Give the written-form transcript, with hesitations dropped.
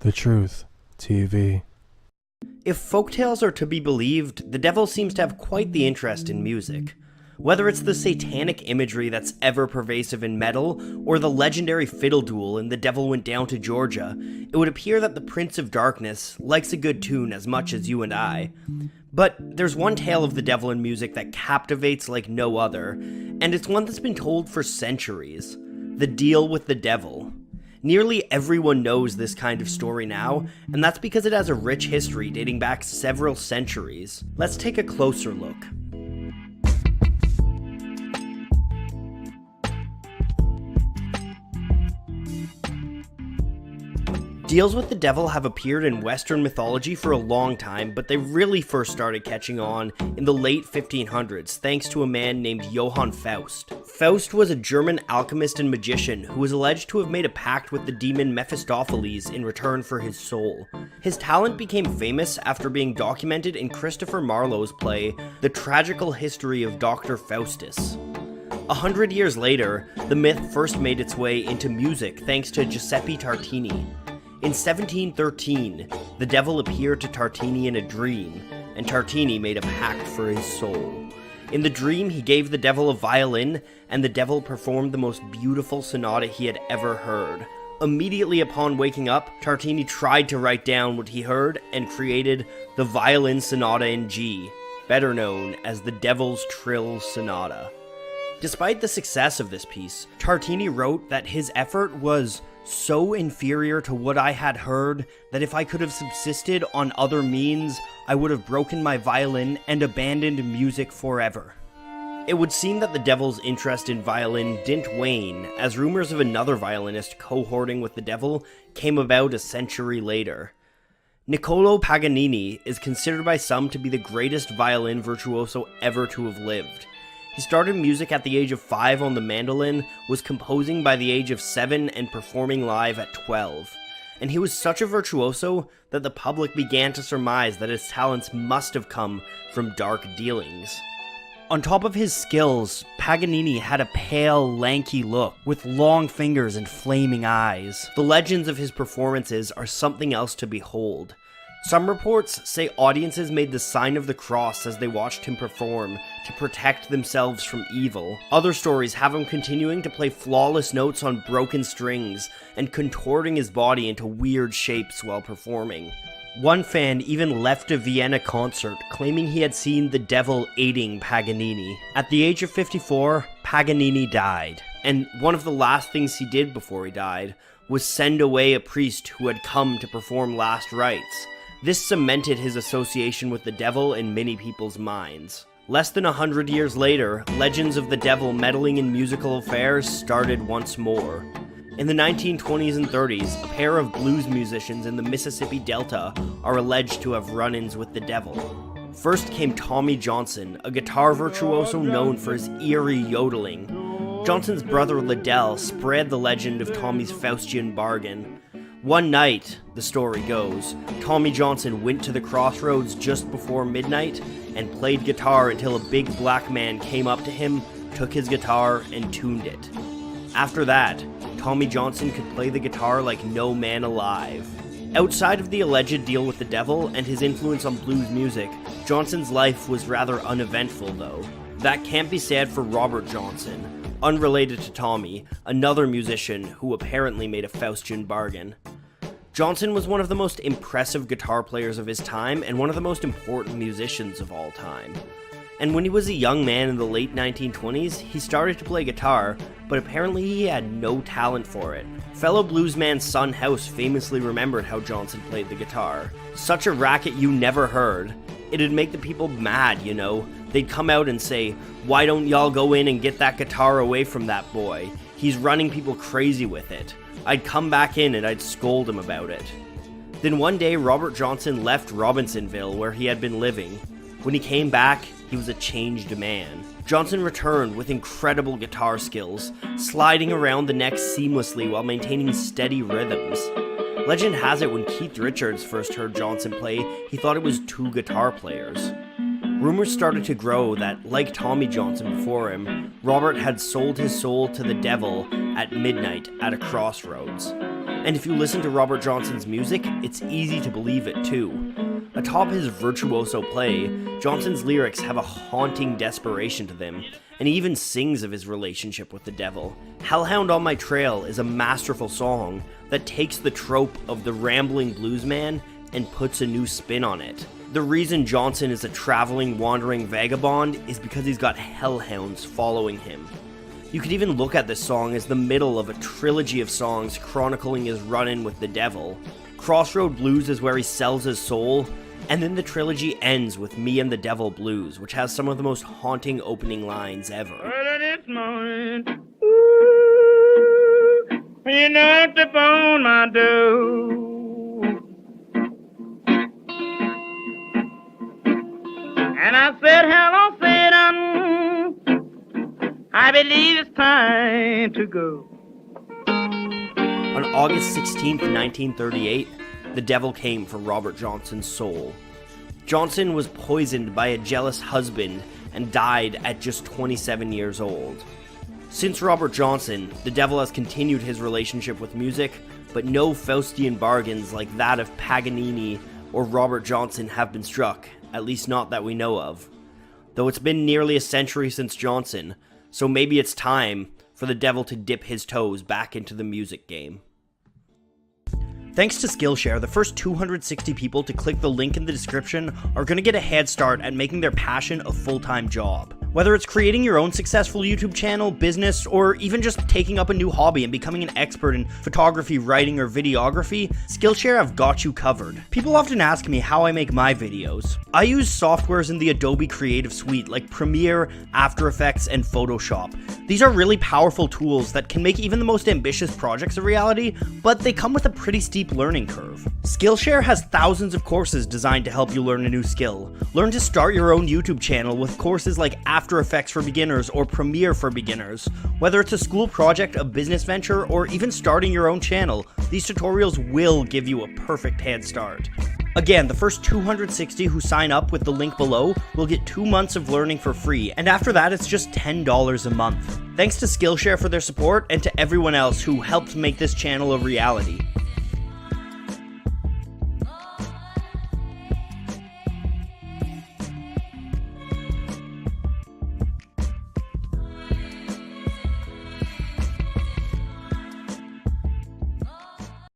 The Truth TV. If folktales are to be believed, the devil seems to have quite the interest in music. Whether it's the satanic imagery that's ever pervasive in metal, or the legendary fiddle duel in The Devil Went Down to Georgia, it would appear that the Prince of Darkness likes a good tune as much as you and I. But there's one tale of the devil in music that captivates like no other, and it's one that's been told for centuries. The Deal with the Devil. Nearly everyone knows this kind of story now, and that's because it has a rich history dating back several centuries. Let's take a closer look. Deals with the devil have appeared in Western mythology for a long time, but they really first started catching on in the late 1500s thanks to a man named Johann Faust. Faust was a German alchemist and magician who was alleged to have made a pact with the demon Mephistopheles in return for his soul. His talent became famous after being documented in Christopher Marlowe's play, The Tragical History of Dr. Faustus. 100 years later, the myth first made its way into music thanks to Giuseppe Tartini. In 1713, the devil appeared to Tartini in a dream, and Tartini made a pact for his soul. In the dream, he gave the devil a violin, and the devil performed the most beautiful sonata he had ever heard. Immediately upon waking up, Tartini tried to write down what he heard and created the Violin Sonata in G, better known as the Devil's Trill Sonata. Despite the success of this piece, Tartini wrote that his effort was so inferior to what I had heard that if I could have subsisted on other means, I would have broken my violin and abandoned music forever. It would seem that the devil's interest in violin didn't wane, as rumors of another violinist cohorting with the devil came about a century later. Niccolò Paganini is considered by some to be the greatest violin virtuoso ever to have lived. He started music at the age of 5 on the mandolin, was composing by the age of 7 and performing live at 12. And he was such a virtuoso that the public began to surmise that his talents must have come from dark dealings. On top of his skills, Paganini had a pale, lanky look with long fingers and flaming eyes. The legends of his performances are something else to behold. Some reports say audiences made the sign of the cross as they watched him perform to protect themselves from evil. Other stories have him continuing to play flawless notes on broken strings and contorting his body into weird shapes while performing. One fan even left a Vienna concert claiming he had seen the devil aiding Paganini. At the age of 54, Paganini died, and one of the last things he did before he died was send away a priest who had come to perform last rites. This cemented his association with the devil in many people's minds. Less than 100 years later, legends of the devil meddling in musical affairs started once more. In the 1920s and 30s, a pair of blues musicians in the Mississippi Delta are alleged to have run-ins with the devil. First came Tommy Johnson, a guitar virtuoso known for his eerie yodeling. Johnson's brother Liddell spread the legend of Tommy's Faustian bargain. One night, the story goes, Tommy Johnson went to the crossroads just before midnight and played guitar until a big black man came up to him, took his guitar, and tuned it. After that, Tommy Johnson could play the guitar like no man alive. Outside of the alleged deal with the devil and his influence on blues music, Johnson's life was rather uneventful though. That can't be said for Robert Johnson, unrelated to Tommy, another musician who apparently made a Faustian bargain. Johnson was one of the most impressive guitar players of his time and one of the most important musicians of all time. And when he was a young man in the late 1920s, he started to play guitar, but apparently he had no talent for it. Fellow bluesman Son House famously remembered how Johnson played the guitar. Such a racket you never heard. It'd make the people mad, you know. They'd come out and say, "Why don't y'all go in and get that guitar away from that boy? He's running people crazy with it." I'd come back in and I'd scold him about it. Then one day Robert Johnson left Robinsonville where he had been living. When he came back, he was a changed man. Johnson returned with incredible guitar skills, sliding around the neck seamlessly while maintaining steady rhythms. Legend has it when Keith Richards first heard Johnson play, he thought it was two guitar players. Rumors started to grow that, like Tommy Johnson before him, Robert had sold his soul to the devil at midnight at a crossroads. And if you listen to Robert Johnson's music, it's easy to believe it too. Atop his virtuoso play, Johnson's lyrics have a haunting desperation to them, and he even sings of his relationship with the devil. Hellhound on My Trail is a masterful song that takes the trope of the rambling bluesman and puts a new spin on it. The reason Johnson is a traveling, wandering vagabond is because he's got hellhounds following him. You could even look at this song as the middle of a trilogy of songs chronicling his run-in with the devil. Crossroad Blues is where he sells his soul, and then the trilogy ends with Me and the Devil Blues, which has some of the most haunting opening lines ever. Early this morning, ooh, you knocked upon my door. And I said, hello, Satan, I believe it's time to go. On August 16th, 1938, the devil came for Robert Johnson's soul. Johnson was poisoned by a jealous husband and died at just 27 years old. Since Robert Johnson, the devil has continued his relationship with music, but no Faustian bargains like that of Paganini or Robert Johnson have been struck, at least not that we know of. Though it's been nearly a century since Johnson, so maybe it's time for the devil to dip his toes back into the music game. Thanks to Skillshare, the first 260 people to click the link in the description are going to get a head start at making their passion a full-time job. Whether it's creating your own successful YouTube channel, business, or even just taking up a new hobby and becoming an expert in photography, writing, or videography, Skillshare have got you covered. People often ask me how I make my videos. I use softwares in the Adobe Creative Suite like Premiere, After Effects, and Photoshop. These are really powerful tools that can make even the most ambitious projects a reality, but they come with a pretty steep learning curve. Skillshare has thousands of courses designed to help you learn a new skill. Learn to start your own YouTube channel with courses like After Effects for beginners or Premiere for beginners. Whether it's a school project, a business venture, or even starting your own channel, these tutorials will give you a perfect head start. Again, the first 260 who sign up with the link below will get 2 months of learning for free, and after that it's just $10 a month. Thanks to Skillshare for their support, and to everyone else who helped make this channel a reality.